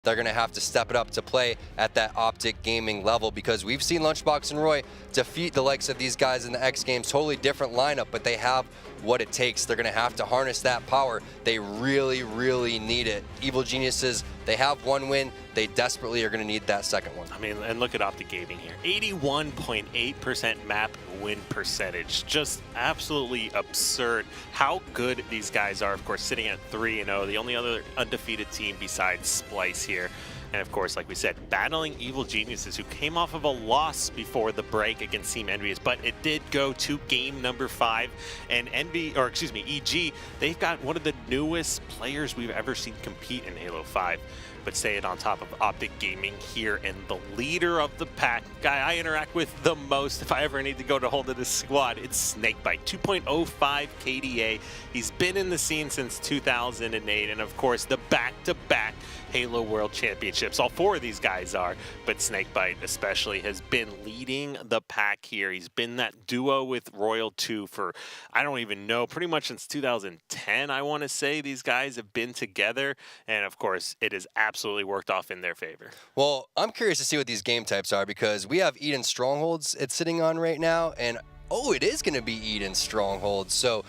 they're going to have to step it up to play at that OpTic gaming level, because we've seen Lunchbox and Roy defeat the likes of these guys in the X Games. Totally different lineup, but they have what it takes. They're going to have to harness that power. They really, really need it. Evil Geniuses, they have one win. They desperately are going to need that second one. I mean, and look at OpTic Gaming here. 81.8% map win percentage. Just absolutely absurd how good these guys are. Of course, sitting at 3-0, the only other undefeated team besides Splice here. And of course, like we said, battling Evil Geniuses, who came off of a loss before the break against Team Envious, but it did go to game number 5. And EG, they've got one of the newest players we've ever seen compete in Halo 5. But staying on top of OpTic Gaming here, and the leader of the pack, guy I interact with the most if I ever need to go to hold of this squad, it's Snakebite. 2.05 KDA. He's been in the scene since 2008, and of course the back-to-back Halo World Championships. All 4 of these guys are, but Snakebite especially has been leading the pack here. He's been that duo with Royal 2 for, I don't even know, pretty much since 2010, I want to say. These guys have been together, and of course it has absolutely worked off in their favor. Well, I'm curious to see what these game types are, because we have Eden Strongholds it's sitting on right now, and oh, it is going to be Eden Strongholds. So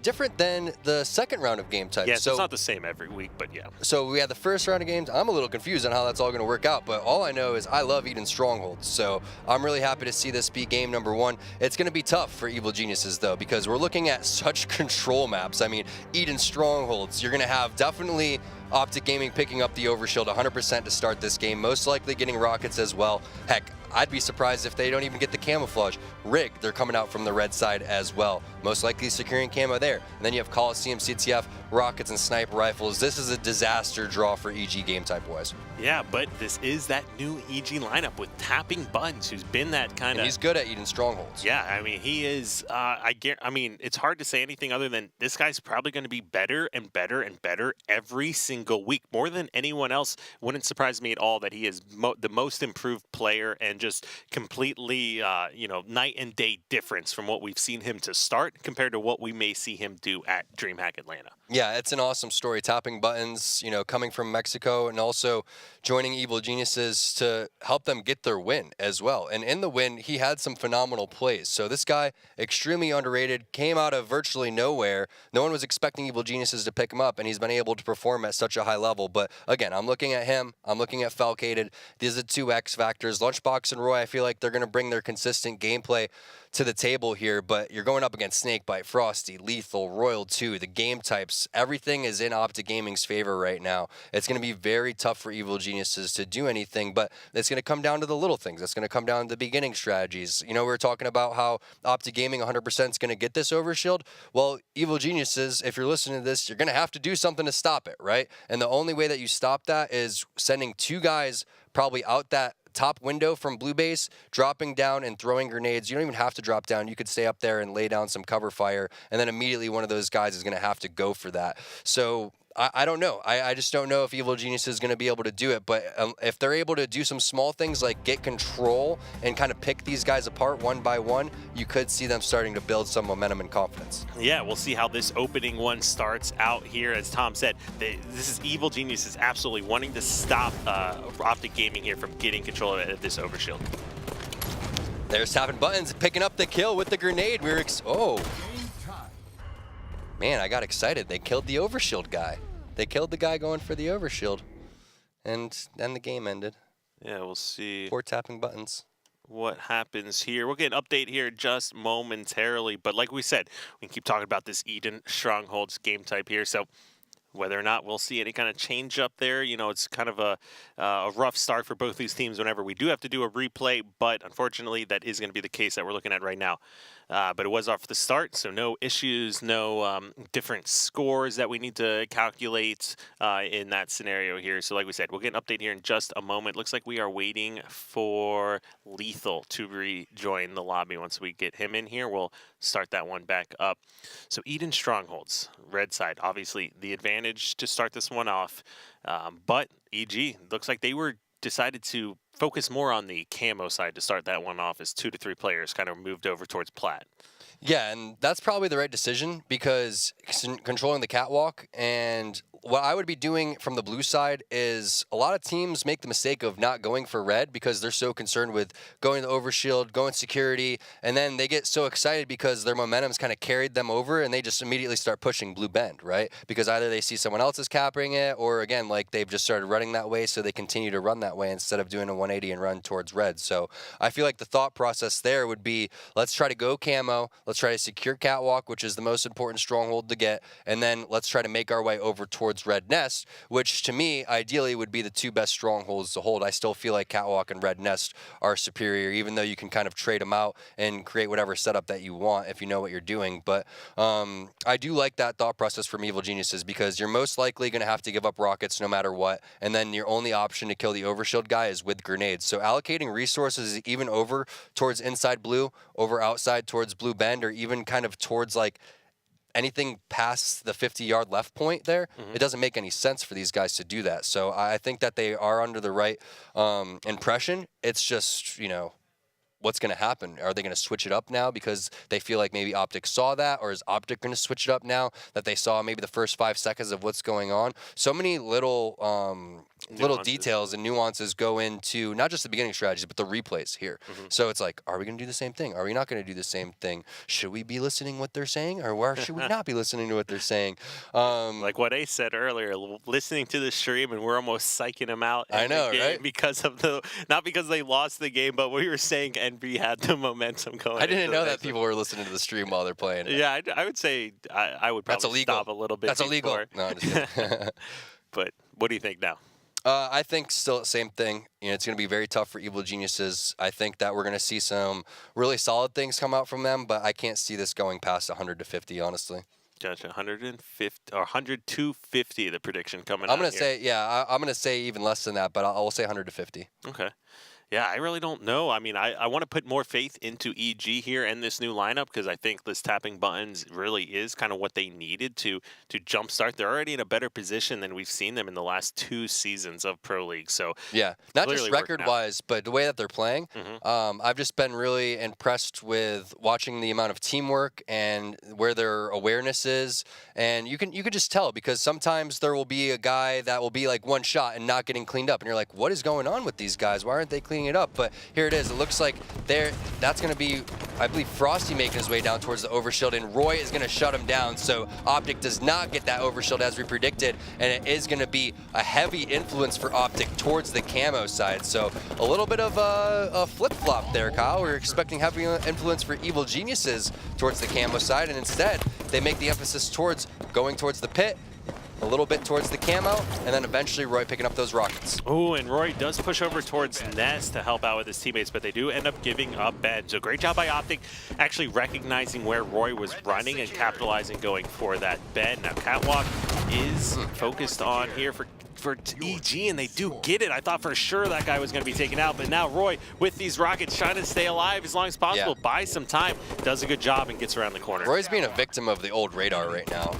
different than the second round of game types. Yes, so it's not the same every week, but yeah. So we had the first round of games. I'm a little confused on how that's all going to work out, but all I know is I love Eden Strongholds. So I'm really happy to see this be game number 1. It's going to be tough for Evil Geniuses, though, because we're looking at such control maps. I mean, Eden Strongholds, you're going to have definitely OpTic Gaming picking up the Overshield 100% to start this game, most likely getting rockets as well. Heck, I'd be surprised if they don't even get the camouflage. Rig, they're coming out from the red side as well, most likely securing camo there. And then you have Coliseum, CTF, rockets, and sniper rifles. This is a disaster draw for EG game type wise. Yeah, but this is that new EG lineup with Tapping Buttons, who's been that kind of... He's good at Eden Strongholds. Yeah, I mean, he is... I mean, it's hard to say anything other than this guy's probably going to be better and better and better every single week. More than anyone else. Wouldn't surprise me at all that he is the most improved player, and just completely, night and day difference from what we've seen him to start compared to what we may see him do at DreamHack Atlanta. Yeah, it's an awesome story. Tapping Buttons, coming from Mexico, and also joining Evil Geniuses to help them get their win as well. And in the win, he had some phenomenal plays. So this guy, extremely underrated, came out of virtually nowhere. No one was expecting Evil Geniuses to pick him up, and he's been able to perform at such a high level. But again, I'm looking at him. I'm looking at Falcated. These are 2 X factors. Lunchbox and Roy, I feel like they're going to bring their consistent gameplay to the table here, but you're going up against Snakebite, Frosty, Lethal, Royal 2, the game types. Everything is in OpTic Gaming's favor right now. It's going to be very tough for Evil Geniuses to do anything, but it's going to come down to the little things. It's going to come down to the beginning strategies. We were talking about how OpTic Gaming 100% is going to get this Overshield. Well, Evil Geniuses, if you're listening to this, you're going to have to do something to stop it, right? And the only way that you stop that is sending 2 guys probably out that top window from blue base, dropping down and throwing grenades. You don't even have to drop down. You could stay up there and lay down some cover fire, and then immediately one of those guys is going to have to go for that. So I don't know. I just don't know if Evil Genius is going to be able to do it, but if they're able to do some small things like get control and kind of pick these guys apart one by one, you could see them starting to build some momentum and confidence. Yeah, we'll see how this opening one starts out here. As Tom said, this is Evil Genius is absolutely wanting to stop OpTic Gaming here from getting control of this Overshield. There's Tapping Buttons picking up the kill with the grenade. Man, I got excited. They killed the Overshield guy. They killed the guy going for the Overshield. And then the game ended. Yeah, we'll see. 4 Tapping Buttons. What happens here. We'll get an update here just momentarily. But like we said, we can keep talking about this Eden Strongholds game type here. So whether or not we'll see any kind of change up there, it's kind of a rough start for both these teams whenever we do have to do a replay. But unfortunately, that is going to be the case that we're looking at right now. But it was off the start, so no issues, no different scores that we need to calculate in that scenario here. So like we said, we'll get an update here in just a moment. Looks like we are waiting for Lethal to rejoin the lobby. Once we get him in here, we'll start that one back up. So Eden Strongholds, red side, obviously the advantage to start this one off. But EG, looks like they were decided to focus more on the camo side to start that one off as 2 to 3 players kind of moved over towards plat. Yeah, and that's probably the right decision because controlling the catwalk, and what I would be doing from the blue side is a lot of teams make the mistake of not going for red because they're so concerned with going to overshield, going security, and then they get so excited because their momentum's kind of carried them over and they just immediately start pushing blue bend, right? Because either they see someone else is capping it or again, like they've just started running that way, so they continue to run that way instead of doing a 180 and run towards red. So I feel like the thought process there would be, let's try to go camo, let's try to secure catwalk, which is the most important stronghold to get, and then let's try to make our way over towards red nest, which to me ideally would be the 2 best strongholds to hold. I still feel like catwalk and red nest are superior, even though you can kind of trade them out and create whatever setup that you want if you know what you're doing. But I do like that thought process from Evil Geniuses because you're most likely going to have to give up rockets no matter what, and then your only option to kill the overshield guy is with grenades. So allocating resources even over towards inside blue, over outside towards blue bend, or even kind of towards like anything past the 50-yard left point there, it doesn't make any sense for these guys to do that. So I think that they are under the right impression. It's just, you know, what's going to happen? Are they going to switch it up now because they feel like maybe OpTic saw that, or is OpTic going to switch it up now that they saw maybe the first 5 seconds of what's going on? So many little details and nuances go into not just the beginning strategies, but the replays here. So it's like, are we going to do the same thing? Are we not going to do the same thing? Should we be listening what they're saying, or where should we not be listening to what they're saying? Like what Ace said earlier, listening to the stream and we're almost psyching them out. I know, right? Because of not because they lost the game, but we were saying NB had the momentum going. I didn't know that people were listening to the stream while they're playing. Yeah, I would say I would probably stop a little bit. That's illegal. No, I'm just kidding. But what do you think now? I think still the same thing. You know, it's going to be very tough for Evil Geniuses. I think that we're going to see some really solid things come out from them, but I can't see this going past 100 to 50, honestly. Gotcha. 150 or 100 to 50, the prediction coming I'm going to say, yeah, I'm going to say even less than that, but I'll say 100 to 50. Okay. Yeah, I really don't know. I mean, I want to put more faith into EG here and this new lineup because I think this tapping buttons really is kind of what they needed to jumpstart. They're already in a better position than we've seen them in the last 2 seasons of Pro League. So yeah, not just record-wise, but the way that they're playing. I've just been really impressed with watching the amount of teamwork and where their awareness is. And you can just tell because sometimes there will be a guy that will be like one shot and not getting cleaned up, and you're like, what is going on with these guys? Why aren't they cleaning it up? But here it is. It looks like that's going to be, I believe, Frosty making his way down towards the overshield, and Roy is going to shut him down. So OpTic does not get that overshield as we predicted, and it is going to be a heavy influence for OpTic towards the camo side. So a little bit of a flip-flop there, Kyle. We were expecting heavy influence for Evil Geniuses towards the camo side, and instead they make the emphasis towards going towards the pit, a little bit towards the camo, and then eventually Roy picking up those rockets. Oh, and Roy does push over towards Nest to help out with his teammates, but they do end up giving up Ben. So great job by OpTic actually recognizing where Roy was running and capitalizing, going for that Ben. Now Catwalk is focused on here for EG, and they do get it. I thought for sure that guy was going to be taken out, but now Roy, with these rockets, trying to stay alive as long as possible, buys some time, does a good job, and gets around the corner. Roy's being a victim of the old radar right now.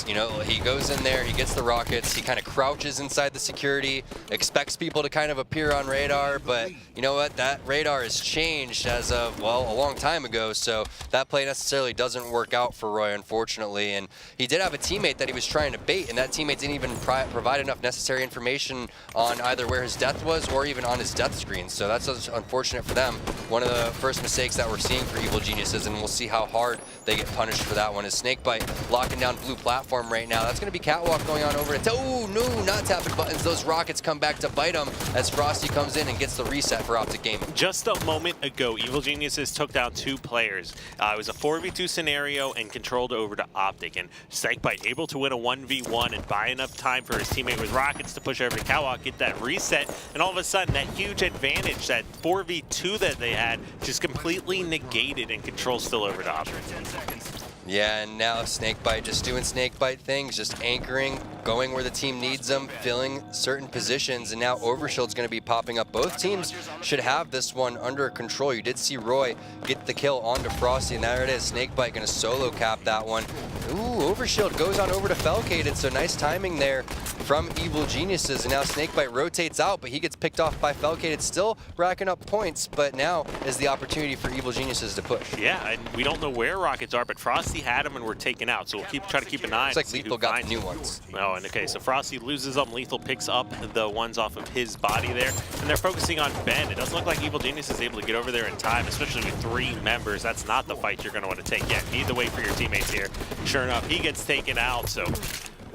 You know, he goes in there, he gets the rockets, he kind of crouches inside the security, expects people to kind of appear on radar, but you know what? That radar has changed as of, well, a long time ago, so that play necessarily doesn't work out for Roy, unfortunately. And he did have a teammate that he was trying to bait, and that teammate didn't even provide enough necessary information on either where his death was or even on his death screen. So that's unfortunate for them. One of the first mistakes that we're seeing for Evil Geniuses, and we'll see how hard they get punished for that one, is Snakebite locking down blue platform right now. That's going to be Catwalk going on over to, oh no, not tapping buttons. Those rockets come back to bite him as Frosty comes in and gets the reset for OpTic Gaming. Just a moment ago, Evil Geniuses took down 2 players. It was a 4v2 scenario and controlled over to OpTic, and Snakebite able to win a 1v1 and buy enough time for his teammate with rockets to push over to Catwalk, get that reset, and all of a sudden that huge advantage, that 4v2 that they had, just completely negated, and control still over to OpTic. Yeah, and now Snakebite just doing Snakebite things, just anchoring, going where the team needs them, filling certain positions, and now Overshield's going to be popping up. Both teams should have this one under control. You did see Roy get the kill onto Frosty, and there it is. Snakebite going to solo cap that one. Ooh, Overshield goes on over to Felcated, so nice timing there from Evil Geniuses, and now Snakebite rotates out, but he gets picked off by Falcated, still racking up points, but now is the opportunity for Evil Geniuses to push. Yeah, and we don't know where Rockets are, but Frosty had them and were taken out, so we'll try to keep an eye. Looks like Lethal got the new ones. Oh, and okay, so Frosty loses them, Lethal picks up the ones off of his body there, and they're focusing on Ben. It doesn't look like Evil Genius is able to get over there in time, especially with 3 members. That's not the fight you're going to want to take yet. You need to wait for your teammates here. Sure enough, he gets taken out, so...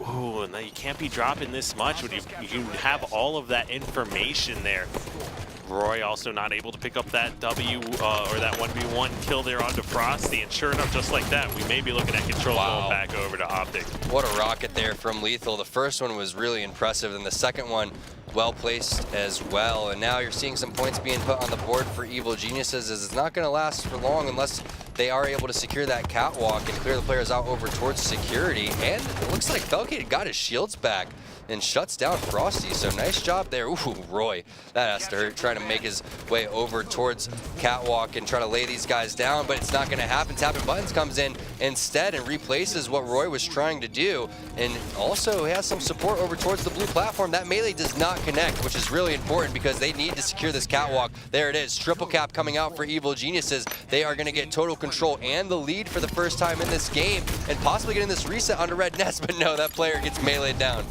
Ooh, and you can't be dropping this much when you have all of that information there. Roy also not able to pick up that W or that 1v1 kill there onto Frosty, and sure enough, just like that, we may be looking at control going back over to OpTic. What a rocket there from Lethal. The first one was really impressive, and the second one well placed as well. And now you're seeing some points being put on the board for Evil Geniuses, as it's not going to last for long unless they are able to secure that catwalk and clear the players out over towards security. And it looks like Falcated got his shields back and shuts down Frosty, so nice job there. Ooh, Roy, that has to hurt, trying to make his way over towards catwalk and try to lay these guys down, but it's not going to happen. Tapping Buttons comes in instead and replaces what Roy was trying to do, and also has some support over towards the blue platform. That melee does not connect, which is really important because they need to secure this catwalk. There it is, triple cap coming out for Evil Geniuses. They are going to get total control and the lead for the first time in this game, and possibly getting this reset onto Red Nest, but no, that player gets meleeed down.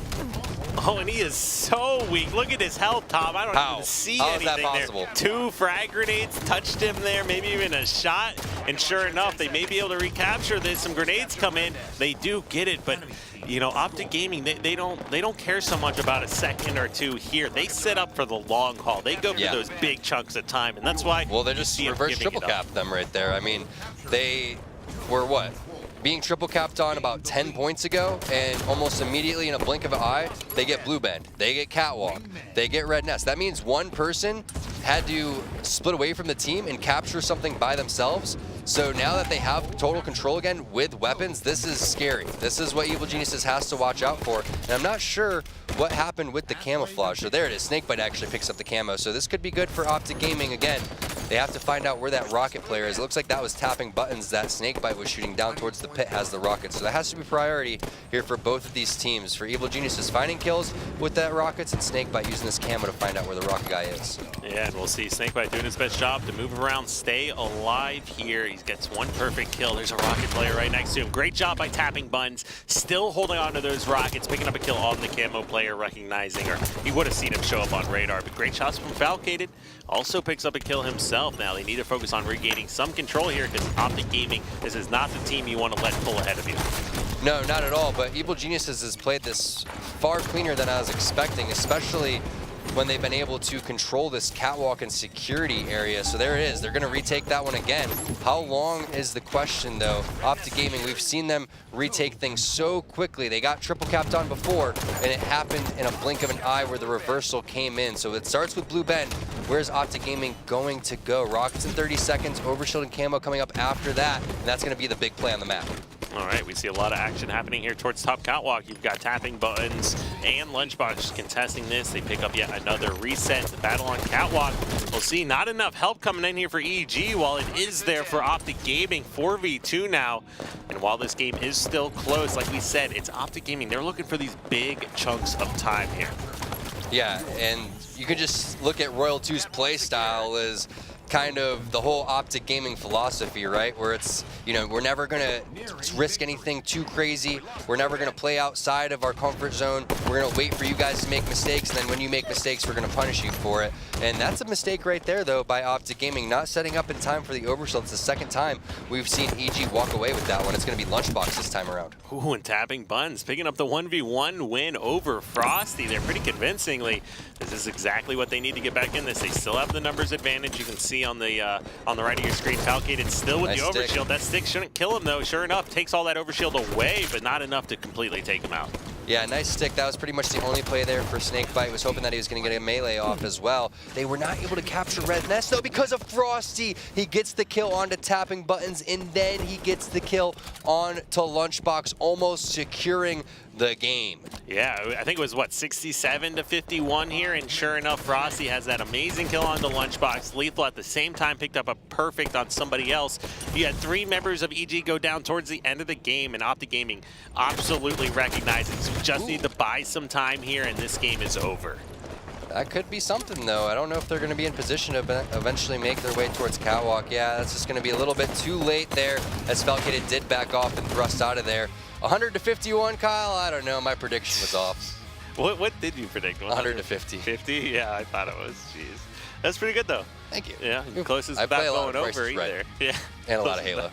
Oh, and he is so weak. Look at his health, Tom. I don't even see anything How is that possible? there. 2 frag grenades touched him there, maybe even a shot. And sure enough, they may be able to recapture this. Some grenades come in. They do get it, but you know, OpTic Gaming, they don't care so much about a second or 2 here. They set up for the long haul. They go for those big chunks of time, and that's why. Well, they're just reverse triple capped them right there. I mean, they were what? Being triple capped on about 10 points ago, and almost immediately in a blink of an eye, they get Blue Bend, they get Catwalk, they get Red Nest. That means one person had to split away from the team and capture something by themselves. So now that they have total control again with weapons, this is scary. This is what Evil Geniuses has to watch out for. And I'm not sure what happened with the camouflage. So there it is, Snakebite actually picks up the camo. So this could be good for OpTic Gaming again. They have to find out where that rocket player is. It looks like that was Tapping Buttons that Snakebite was shooting down towards the pit, has the rocket. So that has to be priority here for both of these teams. For Evil Geniuses finding kills with that rockets, and Snakebite using this camo to find out where the rocket guy is. Yeah, and we'll see Snakebite doing his best job to move around, stay alive here. He gets 1 perfect kill. There's a rocket player right next to him. Great job by Tapping Buttons, still holding on to those rockets, picking up a kill on the camo player, recognizing, or he would have seen him show up on radar. But great shots from Falcated. Also picks up a kill himself. Now they need to focus on regaining some control here, because OpTic Gaming, this is not the team you want to let pull ahead of you. No, not at all, but Evil Geniuses has played this far cleaner than I was expecting, especially when they've been able to control this catwalk and security area. So there it is. They're going to retake that one again. How long is the question, though? OpTic Gaming, we've seen them retake things so quickly. They got triple capped on before, and it happened in a blink of an eye where the reversal came in. So it starts with Blue Bend. Where's OpTic Gaming going to go? Rockets in 30 seconds, Overshield and Camo coming up after that, and that's going to be the big play on the map. All right, we see a lot of action happening here towards top catwalk. You've got Tapping Buttons and Lunchbox contesting this. They pick up yet another reset. The battle on catwalk. We'll see not enough help coming in here for EG, while it is there for OpTic Gaming. 4v2 now. And while this game is still close, like we said, it's OpTic Gaming. They're looking for these big chunks of time here. Yeah, and you can just look at Royal 2's play style as kind of the whole OpTic Gaming philosophy, right? Where it's, you know, we're never gonna risk anything too crazy. We're never gonna play outside of our comfort zone. We're gonna wait for you guys to make mistakes, and then when you make mistakes, we're gonna punish you for it. And that's a mistake right there, though, by OpTic Gaming, not setting up in time for the overshield. It's the second time we've seen EG walk away with that one. It's gonna be Lunchbox this time around. Ooh, and Tapping Buttons picking up the 1v1 win over Frosty there pretty convincingly. This is exactly what they need to get back in this. They still have the numbers advantage. You can see on the right of your screen, Falcated still with the overshield. That stick shouldn't kill him, though. Sure enough, takes all that overshield away, but not enough to completely take him out. Yeah, nice stick. That was pretty much the only play there for Snakebite. Was hoping that he was going to get a melee off as well. They were not able to capture Red Nest, though, because of Frosty. He gets the kill onto Tapping Buttons, and then he gets the kill on to Lunchbox, almost securing the game. Yeah, I think it was, what, 67 to 51 here, and sure enough, Frosty has that amazing kill on the lunchbox. Lethal at the same time picked up a perfect on somebody else. You had 3 members of EG go down towards the end of the game, and OpTic Gaming absolutely recognizes you just need to buy some time here, and this game is over. That could be something, though. I don't know if they're going to be in position to eventually make their way towards Catwalk. Yeah, that's just going to be a little bit too late there, as Falcated did back off and thrust out of there. 100 to 51, Kyle? I don't know. My prediction was off. What did you predict? 100 to 50. 50? Yeah, I thought it was. Jeez. That's pretty good, though. Thank you. Yeah, closest I without play a lot going of over Price is Right. either. Yeah. And a lot of Halo.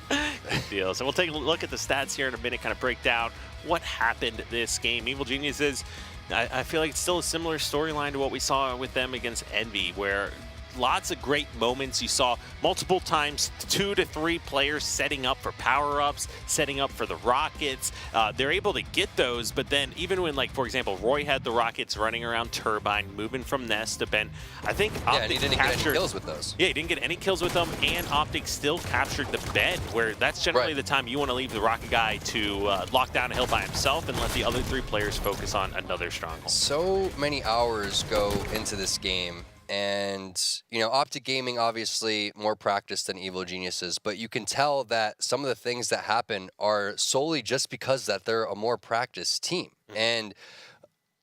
Good deal. So we'll take a look at the stats here in a minute, kind of break down what happened this game. Evil Geniuses, I feel like it's still a similar storyline to what we saw with them against Envy, where lots of great moments. You saw multiple times 2 to 3 players setting up for power-ups, setting up for the rockets. They're able to get those, but then even when, like, for example, Roy had the rockets running around Turbine, moving from Nest to Ben, I think OpTic and he didn't get any kills with those. Yeah, he didn't get any kills with them, and OpTic still captured the bed, where that's generally the time you want to leave the rocket guy to lock down a hill by himself and let the other 3 players focus on another stronghold. So many hours go into this game. And, you know, OpTic Gaming, obviously more practiced than Evil Geniuses, but you can tell that some of the things that happen are solely just because that they're a more practiced team. And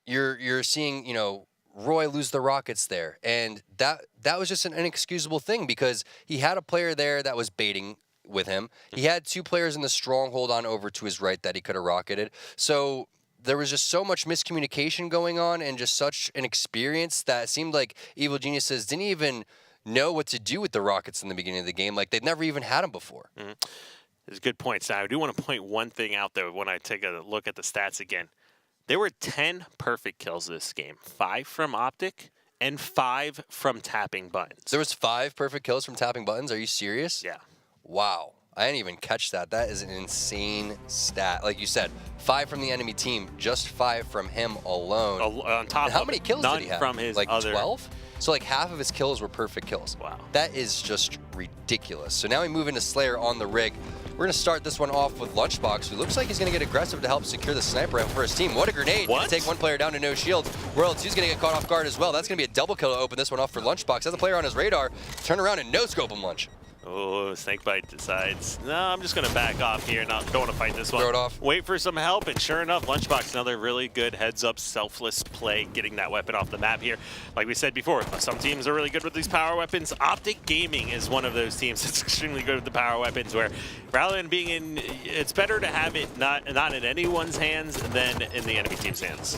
you're seeing, you know, Roy lose the rockets there. And that was just an inexcusable thing, because he had a player there that was baiting with him. He had 2 players in the stronghold on over to his right that he could have rocketed. So there was just so much miscommunication going on and just such an experience that it seemed like Evil Geniuses didn't even know what to do with the rockets in the beginning of the game. Like, they'd never even had them before. There's good points. Now, I do want to point one thing out, though, when I take a look at the stats again. There were 10 perfect kills this game. 5 from OpTic and 5 from tapping buttons. There was 5 perfect kills from tapping buttons? Are you serious? Yeah. Wow. I didn't even catch that. That is an insane stat. Like you said, 5 from the enemy team, just 5 from him alone. On top and how many kills did he have? From his like other... 12? So like half of his kills were perfect kills. Wow. That is just ridiculous. So now we move into Slayer on the rig. We're going to start this one off with Lunchbox, who looks like he's going to get aggressive to help secure the sniper rifle for his team. What a grenade. What? Take one player down to no shields. Royal 2's going to get caught off guard as well. That's going to be a double kill to open this one off for Lunchbox. Has a player on his radar. Turn around and no-scope him, Lunch. Oh, Snakebite decides, no, I'm just going to back off here. Don't want to fight this one. Throw it off. Wait for some help, and sure enough, Lunchbox, another really good heads-up, selfless play, getting that weapon off the map here. Like we said before, some teams are really good with these power weapons. OpTic Gaming is one of those teams that's extremely good with the power weapons, where rather than being in, it's better to have it not in anyone's hands than in the enemy team's hands.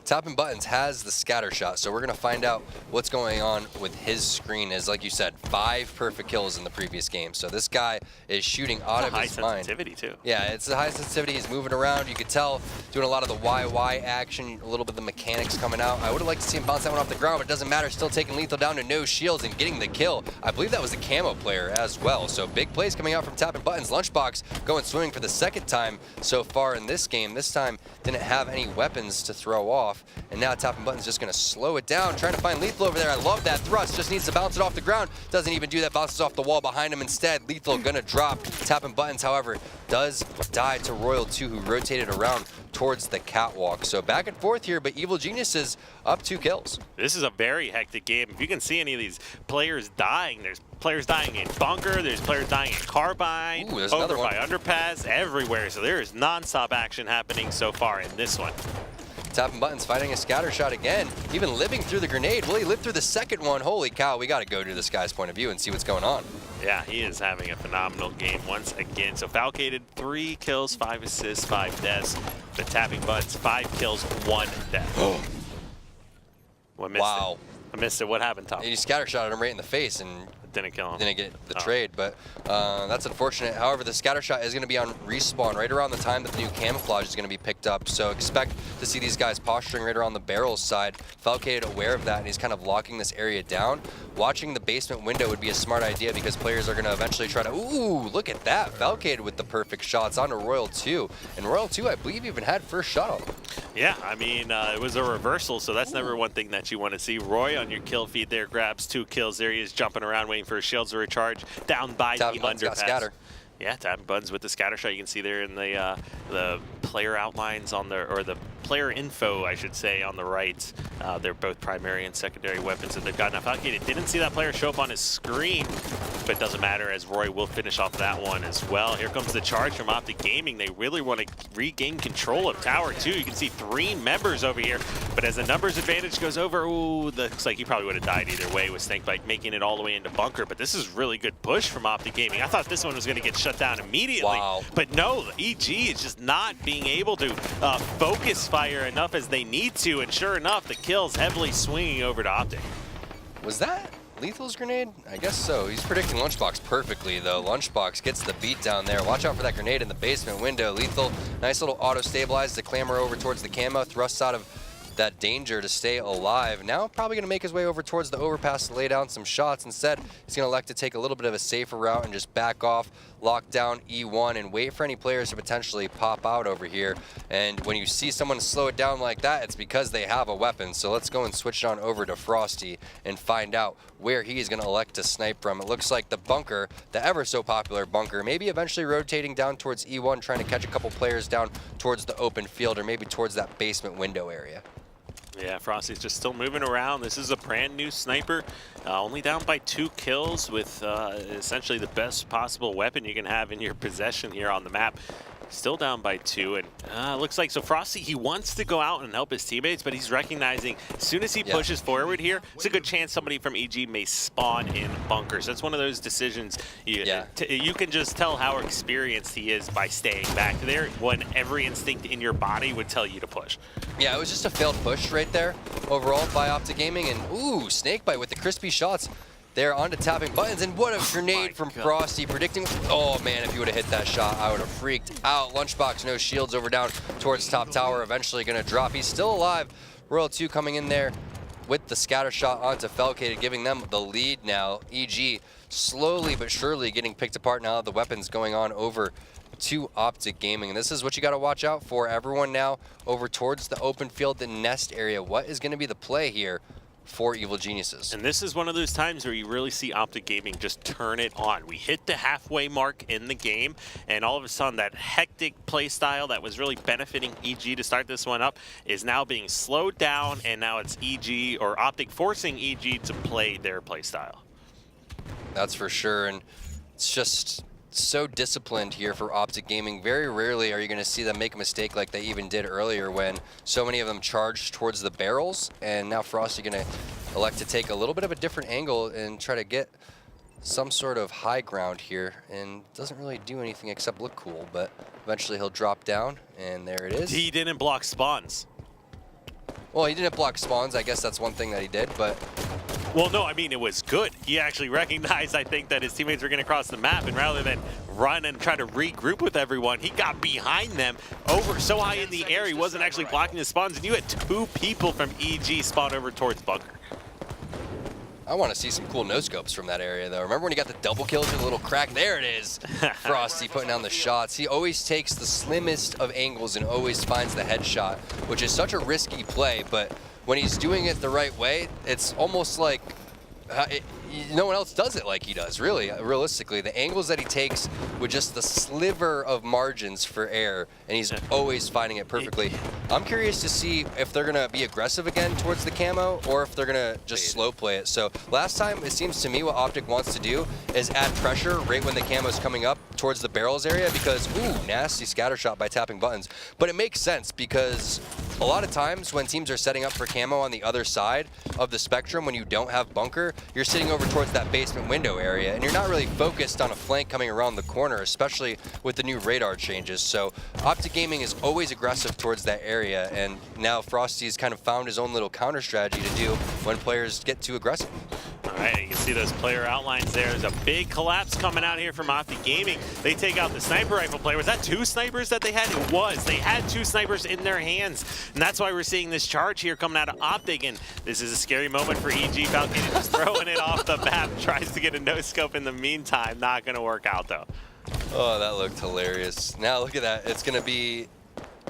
Tapping Buttons has the scatter shot, so we're going to find out what's going on with his screen. As like you said, 5 perfect kills in the previous game. So this guy is shooting out of his mind. High sensitivity too. Yeah, it's a high sensitivity. He's moving around. You could tell doing a lot of the YY action, a little bit of the mechanics coming out. I would have liked to see him bounce that one off the ground, but it doesn't matter. Still taking Lethal down to no shields and getting the kill. I believe that was the camo player as well. So big plays coming out from Tapping Buttons. Lunchbox going swimming for the 2nd time so far in this game. This time didn't have any weapons to throw off. And now Tapping Buttons just going to slow it down, trying to find Lethal over there. I love that thrust. Just needs to bounce it off the ground. Doesn't even do that. Bounces off the wall behind him instead. Lethal going to drop. Tapping Buttons, however, does die to Royal 2, who rotated around towards the catwalk. So back and forth here, but Evil Geniuses up 2 kills. This is a very hectic game. If you can see any of these players dying, there's players dying in bunker, there's players dying in carbine, there's over another one. by underpass, everywhere. So there is non-stop action happening so far in this one. Tapping Buttons fighting a scatter shot again, even living through the grenade. Will he live through the 2nd one? Holy cow, we got to go to this guy's point of view and see what's going on. Yeah, he is having a phenomenal game once again. So Falcated, 3 kills, 5 assists, 5 deaths. The Tapping Buttons, 5 kills, 1 death. Wow. I missed it. What happened, Tom? He scatter shot him right in the face and didn't kill him. Didn't get the trade, but that's unfortunate. However, the scatter shot is going to be on respawn right around the time that the new camouflage is going to be picked up. So expect to see these guys posturing right around the barrels side. Falcated aware of that, and he's kind of locking this area down. Watching the basement window would be a smart idea, because players are going to eventually try to, ooh, look at that. Falcated with the perfect shots onto Royal 2. And Royal 2, I believe, even had first shot on him. Yeah, I mean, it was a reversal, so that's never one thing that you want to see. Roy on your kill feed there grabs 2 kills. There he is jumping around waiting for his shields to recharge down by the underpass. Scatter. Yeah, tapping buttons with the scatter shot. You can see there in the player outlines on the, or the player info, I should say, on the right. They're both primary and secondary weapons that they've got. Now, Falcade didn't see that player show up on his screen, but it doesn't matter as Roy will finish off that one as well. Here comes the charge from OpTic Gaming. They really want to regain control of Tower 2. You can see 3 members over here, but as the numbers advantage goes over, ooh, looks like he probably would have died either way with Snakebite making it all the way into bunker, but this is really good push from OpTic Gaming. I thought this one was going to get shut down immediately, but no, EG is just not being able to focus fire enough as they need to, and sure enough, the kill's heavily swinging over to OpTic. Was that Lethal's grenade? I guess so. He's predicting Lunchbox perfectly, though. Lunchbox gets the beat down there. Watch out for that grenade in the basement window. Lethal, nice little auto-stabilize to clamber over towards the camo, thrusts out of that danger to stay alive. Now probably going to make his way over towards the overpass to lay down some shots. Instead, he's going to elect to take a little bit of a safer route and just back off, lock down E1, and wait for any players to potentially pop out over here. And when you see someone slow it down like that, it's because they have a weapon. So let's go and switch it on over to Frosty and find out where he is going to elect to snipe from. It looks like the bunker, the ever so popular bunker, maybe eventually rotating down towards E1, trying to catch a couple players down towards the open field or maybe towards that basement window area. Yeah, Frosty's just still moving around. This is a brand new sniper, only down by 2 kills with essentially the best possible weapon you can have in your possession here on the map. Still down by 2, and looks like, so Frosty, he wants to go out and help his teammates, but he's recognizing as soon as he pushes forward here, it's a good chance somebody from EG may spawn in bunkers. That's one of those decisions you can just tell how experienced he is by staying back there when every instinct in your body would tell you to push. Yeah, it was just a failed push right there overall by OpTic Gaming, and ooh, Snakebite with the crispy shots. They're onto tapping buttons, and what a grenade from Frosty, predicting. Oh man, if you would have hit that shot, I would have freaked out. Lunchbox, no shields, over down towards top tower, eventually gonna drop. He's still alive. Royal 2 coming in there with the scatter shot onto Falcade, giving them the lead now. EG slowly but surely getting picked apart now. The weapons going on over to OpTic Gaming. And this is what you got to watch out for. Everyone now over towards the open field, the nest area. What is going to be the play here for Evil Geniuses? And this is one of those times where you really see OpTic Gaming just turn it on. We hit the halfway mark in the game, and all of a sudden that hectic play style that was really benefiting EG to start this one up is now being slowed down, and now it's EG, or OpTic forcing EG to play their play style. That's for sure, and it's just so disciplined here for OpTic Gaming. Very rarely are you going to see them make a mistake like they even did earlier when so many of them charged towards the barrels, and now Frosty going to elect to take a little bit of a different angle and try to get some sort of high ground here, and doesn't really do anything except look cool, but eventually he'll drop down, and there it is. He didn't block spawns. Well, he didn't block spawns. I guess that's one thing that he did, but... Well, no, I mean, it was good. He actually recognized, I think, that his teammates were going to cross the map, and rather than run and try to regroup with everyone, he got behind them over so high in the air, he wasn't actually blocking the spawns, and you had 2 people from EG spawn over towards bunker. I want to see some cool no-scopes from that area, though. Remember when he got the double kills with a little crack? There it is. Frosty putting down the shots. He always takes the slimmest of angles and always finds the headshot, which is such a risky play, but when he's doing it the right way, it's almost like no one else does it like he does, really, realistically. The angles that he takes with just the sliver of margins for air, and he's always finding it perfectly. I'm curious to see if they're going to be aggressive again towards the camo or if they're going to just slow play it. So last time, it seems to me what OpTic wants to do is add pressure right when the camo's coming up towards the barrels area because, ooh, nasty scatter shot by tapping buttons. But it makes sense because a lot of times when teams are setting up for camo on the other side of the spectrum, when you don't have bunker, you're sitting over towards that basement window area, and you're not really focused on a flank coming around the corner, especially with the new radar changes. So OpTic Gaming is always aggressive towards that area, and now Frosty's kind of found his own little counter strategy to do when players get too aggressive. All right, you can see those player outlines there. There's a big collapse coming out here from OpTic Gaming. They take out the sniper rifle player. Was that 2 snipers that they had? It was. They had 2 snipers in their hands, and that's why we're seeing this charge here coming out of OpTic, and this is a scary moment for EG. Falcon just throwing it off the map, tries to get a no-scope in the meantime. Not going to work out, though. Oh, that looked hilarious. Now look at that. It's going to be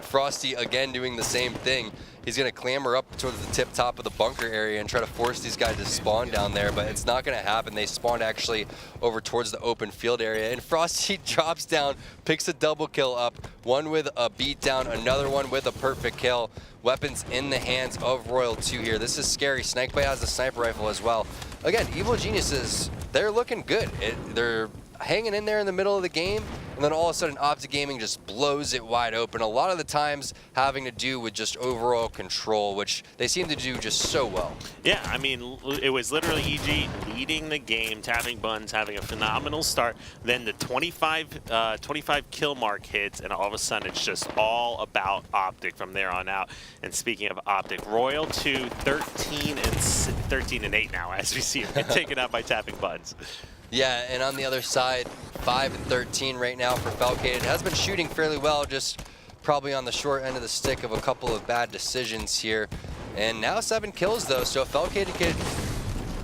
Frosty again doing the same thing. He's going to clamber up towards the tip top of the bunker area and try to force these guys to spawn down there, but it's not going to happen. They spawned actually over towards the open field area, and Frosty drops down, picks a double kill up, one with a beatdown, another one with a perfect kill. Weapons in the hands of Royal 2 here. This is scary. Snakebite has a sniper rifle as well. Again, Evil Geniuses, they're looking good. They're hanging in there in the middle of the game, and then all of a sudden OpTic Gaming just blows it wide open. A lot of the times having to do with just overall control, which they seem to do just so well. Yeah, I mean, it was literally EG leading the game, tapping buttons, having a phenomenal start. Then the 25 kill mark hits, and all of a sudden it's just all about OpTic from there on out. And speaking of OpTic, Royal 2, 13 and 8 now, as we see it, taken out by tapping buttons. Yeah, and on the other side, 5 and 13 right now for Falcated. Has been shooting fairly well, just probably on the short end of the stick of a couple of bad decisions here. And now 7 kills though, so if Falcated could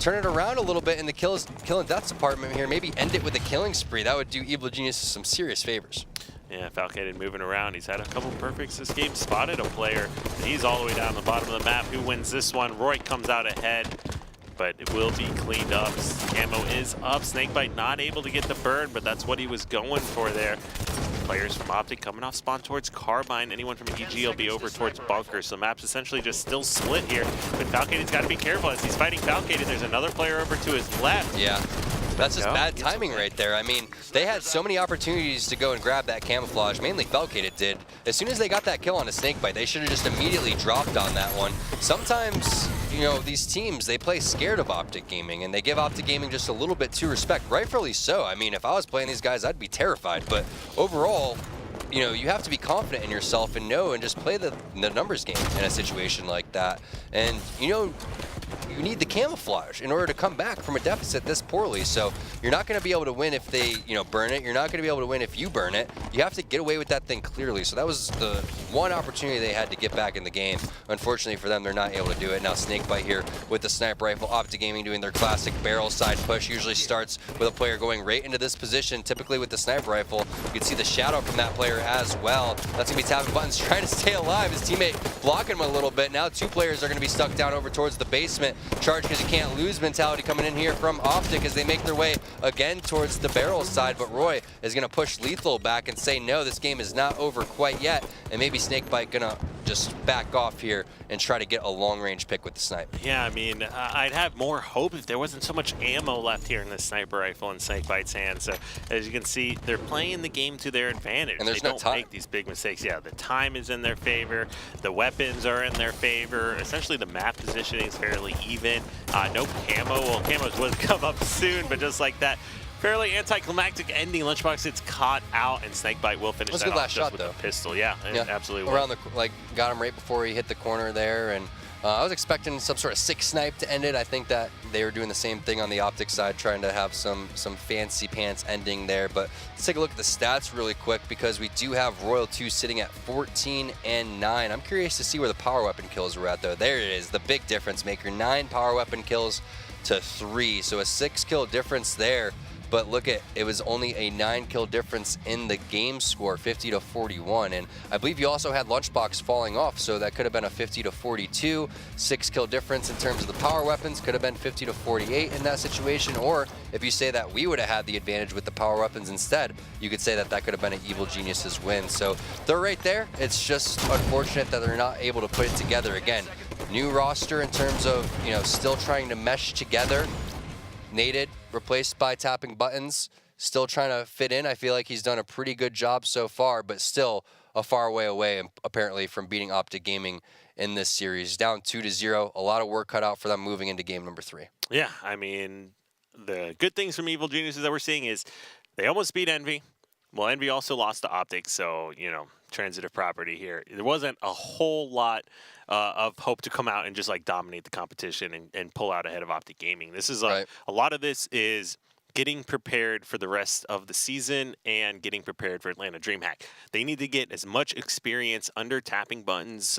turn it around a little bit in the kill and deaths department here, maybe end it with a killing spree, that would do Evil Geniuses some serious favors. Yeah, Falcated moving around. He's had a couple perfects this game. Spotted a player. He's all the way down the bottom of the map. Who wins this one? Roy comes out ahead, but it will be cleaned up. Camo is up. Snakebite not able to get the burn, but that's what he was going for there. Players from OpTic coming off spawn towards Carbine. Anyone from EG will be over towards Bunker. So the map's essentially just still split here. But Falcated's got to be careful as he's fighting Falcated. There's another player over to his left. Yeah. That's just bad timing right there. I mean, they had so many opportunities to go and grab that camouflage, mainly Falcated did. As soon as they got that kill on a Snakebite, they should have just immediately dropped on that one. Sometimes, you know, these teams, they play scared of OpTic Gaming, and they give OpTic Gaming just a little bit too respect, rightfully so. I mean, if I was playing these guys, I'd be terrified, but overall, you know, you have to be confident in yourself and know and just play the numbers game in a situation like that. And, you know, you need the camouflage in order to come back from a deficit this poorly. So you're not going to be able to win if they, you know, burn it. You're not going to be able to win if you burn it. You have to get away with that thing clearly. So that was the one opportunity they had to get back in the game. Unfortunately for them, they're not able to do it. Now Snakebite here with the sniper rifle. OpTic Gaming doing their classic barrel side push. Usually starts with a player going right into this position. Typically with the sniper rifle, you can see the shadow from that player as well. That's going to be tapping buttons, trying to stay alive. His teammate blocking him a little bit. Now 2 players are going to be stuck down over towards the basement. Charge because you can't lose mentality coming in here from OpTic as they make their way again towards the barrel side, but Roy is going to push Lethal back and say, no, this game is not over quite yet, and maybe Snakebite going to just back off here and try to get a long-range pick with the snipe. Yeah, I mean, I'd have more hope if there wasn't so much ammo left here in this sniper rifle in Snakebite's hand. So as you can see, they're playing the game to their advantage. And there's they no don't time. make these big mistakes. Yeah, the time is in their favor. The weapons are in their favor. Essentially, the map positioning is fairly even. No camo. Well, camos would come up soon, but just like that, fairly anticlimactic ending. Lunchbox gets caught out, and Snakebite will finish that off just with the pistol. Yeah, absolutely. Around the, like, got him right before he hit the corner there, and I was expecting some sort of 6 snipe to end it. I think that they were doing the same thing on the OpTic side, trying to have some fancy pants ending there. But let's take a look at the stats really quick, because we do have Royal 2 sitting at 14 and 9. I'm curious to see where the power weapon kills were at, though. There it is, the big difference maker. 9 power weapon kills to 3, so a 6 kill difference there. But look at, it was only a 9 kill difference in the game score, 50 to 41. And I believe you also had Lunchbox falling off, so that could have been a 50 to 42. 6 kill difference in terms of the power weapons, could have been 50 to 48 in that situation. Or if you say that we would have had the advantage with the power weapons instead, you could say that that could have been an Evil Geniuses win. So they're right there. It's just unfortunate that they're not able to put it together. Again, new roster in terms of, you know, still trying to mesh together. Naded, replaced by tapping buttons, still trying to fit in. I feel like he's done a pretty good job so far, but still a far way away, apparently, from beating OpTic Gaming in this series. Down 2-0. A lot of work cut out for them moving into game number 3. Yeah, I mean, the good things from Evil Geniuses that we're seeing is they almost beat Envy. Well, Envy also lost to OpTic, so, you know, transitive property here. There wasn't a whole lot of hope to come out and just like dominate the competition and pull out ahead of OpTic Gaming. This is a lot of this is getting prepared for the rest of the season and getting prepared for Atlanta DreamHack. They need to get as much experience under Tapping Button's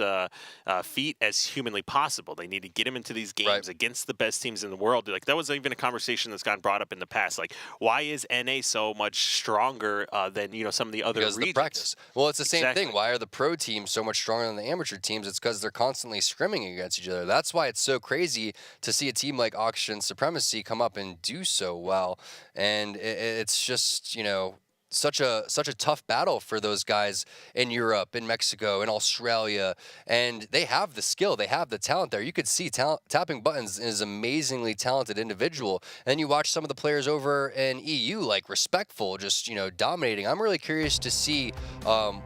feet as humanly possible. They need to get him into these games against the best teams in the world. Like, that was even a conversation that's gotten brought up in the past. Like, why is NA so much stronger than, you know, some of the other regions? Because the practice. Well, it's the same thing. Why are the pro teams so much stronger than the amateur teams? It's because they're constantly scrimming against each other. That's why it's so crazy to see a team like Auction Supremacy come up and do so well. And it's just, you know, such a tough battle for those guys in Europe, in Mexico, in Australia, and they have the skill, they have the talent there. You could see Tapping Buttons is an amazingly talented individual. And you watch some of the players over in EU, like Respectful, just, you know, dominating. I'm really curious to see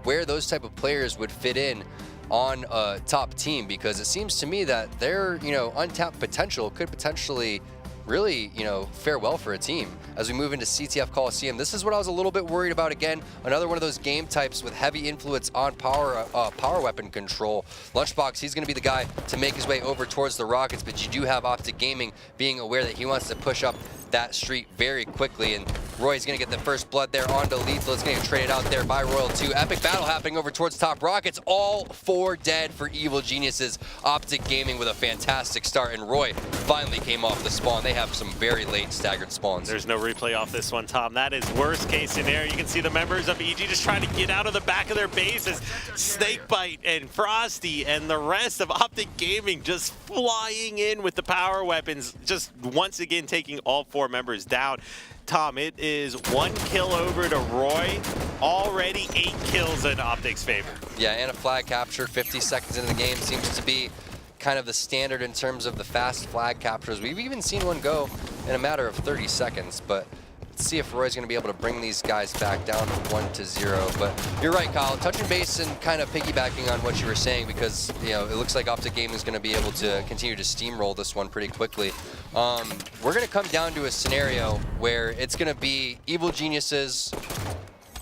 where those type of players would fit in on a top team, because it seems to me that their, you know, untapped potential could potentially really, you know, fare well for a team. As we move into CTF Coliseum, this is what I was a little bit worried about. Again, another one of those game types with heavy influence on power weapon control. Lunchbox, he's going to be the guy to make his way over towards the Rockets, but you do have OpTic Gaming being aware that he wants to push up that street very quickly, and Roy's going to get the first blood there onto Lethal. It's going to get traded out there by Royal 2. Epic battle happening over towards top Rockets. All 4 dead for Evil Geniuses. OpTic Gaming with a fantastic start, and Roy finally came off the spawn. They have some very late staggered spawns. There's no replay off this one, Tom. That is worst case scenario. You can see the members of EG just trying to get out of the back of their base as Snakebite and Frosty and the rest of OpTic Gaming just flying in with the power weapons, just once again taking all 4 members down. Tom, it is 1 kill over to Roy, already 8 kills in OpTic's favor. Yeah, and a flag capture 50 seconds into the game seems to be kind of the standard in terms of the fast flag captures. We've even seen one go in a matter of 30 seconds, but let's see if Roy's going to be able to bring these guys back down from 1-0. But you're right, Kyle. Touching base and kind of piggybacking on what you were saying, because, you know, it looks like OpTic Gaming is going to be able to continue to steamroll this one pretty quickly. We're going to come down to a scenario where it's going to be Evil Geniuses,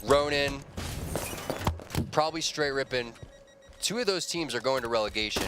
Ronin, probably Straight Rippin'. 2 of those teams are going to relegation.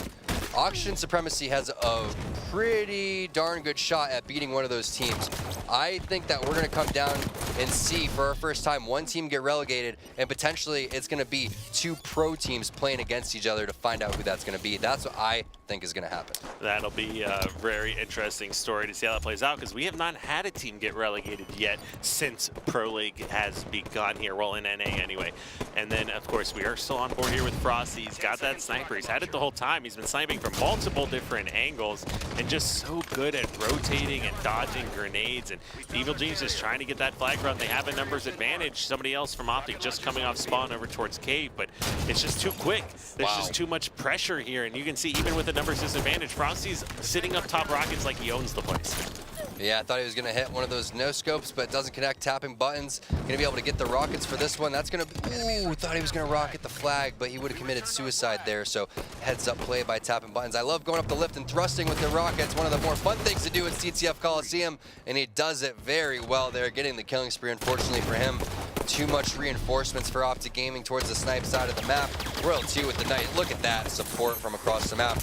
Auction Supremacy has a pretty darn good shot at beating one of those teams. I think that we're going to come down and see for our first time 1 team get relegated, and potentially it's going to be 2 pro teams playing against each other to find out who that's going to be. That's what I think is going to happen. That'll be a very interesting story to see how that plays out, because we have not had a team get relegated yet since Pro League has begun here, well, in NA anyway. And then, of course, we are still on board here with Frosty. He's got that sniper. He's had it the whole time. He's been sniping from multiple different angles and just so good at rotating and dodging grenades. And Evil Genius is trying to get that flag run. They have a numbers advantage. Somebody else from OpTic just coming off spawn over towards Cave, but it's just too quick. There's just too much pressure here, and you can see even with the numbers disadvantage, Frosty's sitting up top Rockets like he owns the place. Yeah, I thought he was going to hit one of those no-scopes, but doesn't connect. Tapping Buttons. Going to be able to get the Rockets for this one. That's going to... Ooh, thought he was going to rocket the flag, but he would have committed suicide there. So heads-up play by Tapping Buttons. I love going up the lift and thrusting with the Rockets. One of the more fun things to do at CTF Coliseum, and he does it very well there, getting the killing spree. Unfortunately for him, too much reinforcements for OpTic Gaming towards the snipe side of the map. Royal 2 with the knight. Look at that support from across the map.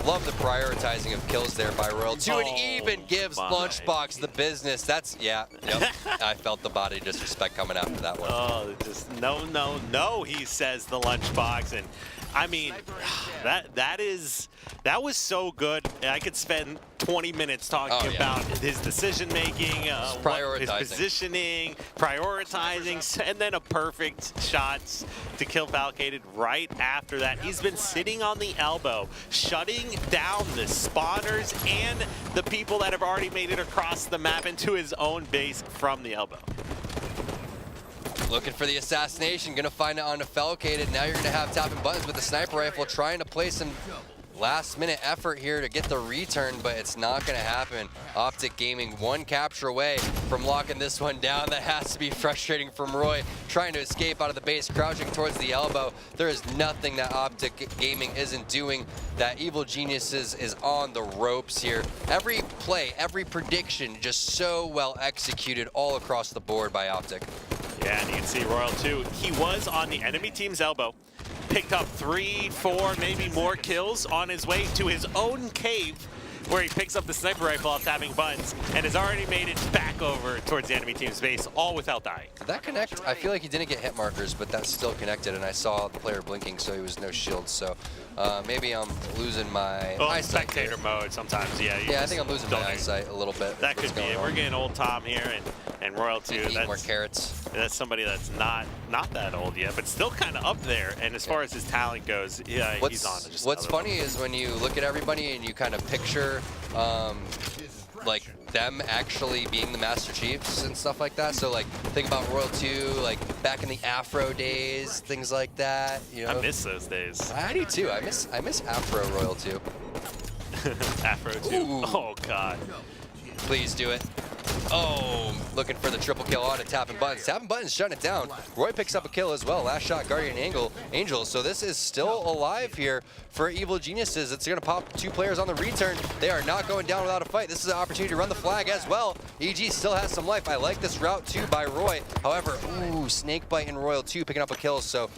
Love the prioritizing of kills there by Royal 2, and even gives Lunchbox the business. That's, yeah, yep. I felt the body disrespect coming after that one. Oh, just no, no, no, he says, the Lunchbox. And I mean, that was so good. I could spend 20 minutes talking about his decision-making, his positioning, prioritizing, and then a perfect shot to kill Falcated right after that. He's been sitting on the elbow, shutting down the spawners and the people that have already made it across the map into his own base from the elbow. Looking for the assassination, gonna find it on the Falcated. Now you're gonna have Tapping Buttons with the sniper rifle trying to play some last-minute effort here to get the return, but it's not going to happen. OpTic Gaming 1 capture away from locking this one down. That has to be frustrating from Roy, trying to escape out of the base, crouching towards the elbow. There is nothing that OpTic Gaming isn't doing. That Evil Geniuses is on the ropes here. Every play, every prediction, just so well executed all across the board by OpTic. Yeah, and you can see Royal 2, he was on the enemy team's elbow, picked up 3, 4, maybe more kills on his way to his own cave, where he picks up the sniper rifle off tapping buttons and has already made it back over towards the enemy team's base, all without dying. Did that connect? I feel like he didn't get hit markers, but that still connected, and I saw the player blinking, so he was no shield. So maybe I'm losing my eyesight. Spectator mode sometimes, yeah. Yeah, I think I'm losing my eyesight a little bit. That could be it. We're getting old Tom here, and Royal 2. Eat more carrots. That's somebody that's not that old yet, but still kind of up there. And as far as his talent goes, yeah, he's on. What's funny is when you look at everybody and you kind of picture like them actually being the Master Chiefs and stuff like that. So like think about Royal 2, like back in the Afro days, things like that. You know, I miss those days. I do too. I miss Afro Royal 2. Afro 2. Ooh. Oh God. Please do it. Oh, looking for the triple kill on it, tapping buttons. Tapping buttons shutting it down. Roy picks up a kill as well. Last shot, Guardian Angel. So this is still alive here for Evil Geniuses. It's going to pop 2 players on the return. They are not going down without a fight. This is an opportunity to run the flag as well. EG still has some life. I like this route too by Roy. However, ooh, Snakebite and Royal 2 picking up a kill. So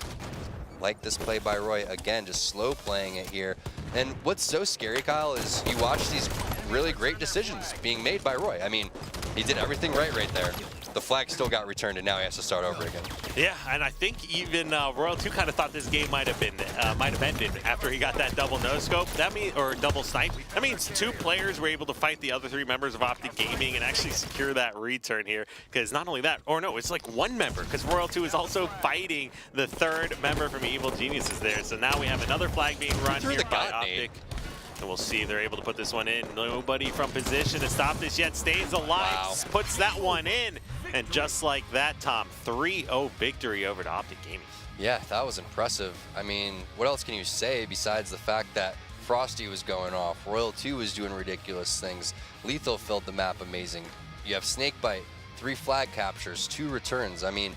like this play by Roy, again, just slow playing it here. And what's so scary, Kyle, is you watch these really great decisions being made by Roy. I mean, he did everything right there. The flag still got returned, and now he has to start over again. Yeah, and I think even Royal 2 kind of thought this game might have ended after he got that double no scope. That means, or double snipe. That means 2 players were able to fight the other 3 members of OpTic Gaming and actually secure that return here. Because not only that, or no, it's like 1 member. Because Royal 2 is also fighting the 3rd member from Evil Geniuses there. So now we have another flag being run here by OpTic. And we'll see if they're able to put this one in. Nobody from position to stop this yet. Stays alive, wow. Puts that one in. And just like that, Tom, 3-0 victory over to OpTic Gaming. Yeah, that was impressive. I mean, what else can you say besides the fact that Frosty was going off, Royal 2 was doing ridiculous things, Lethal filled the map amazing. You have Snakebite, 3 flag captures, 2 returns. I mean,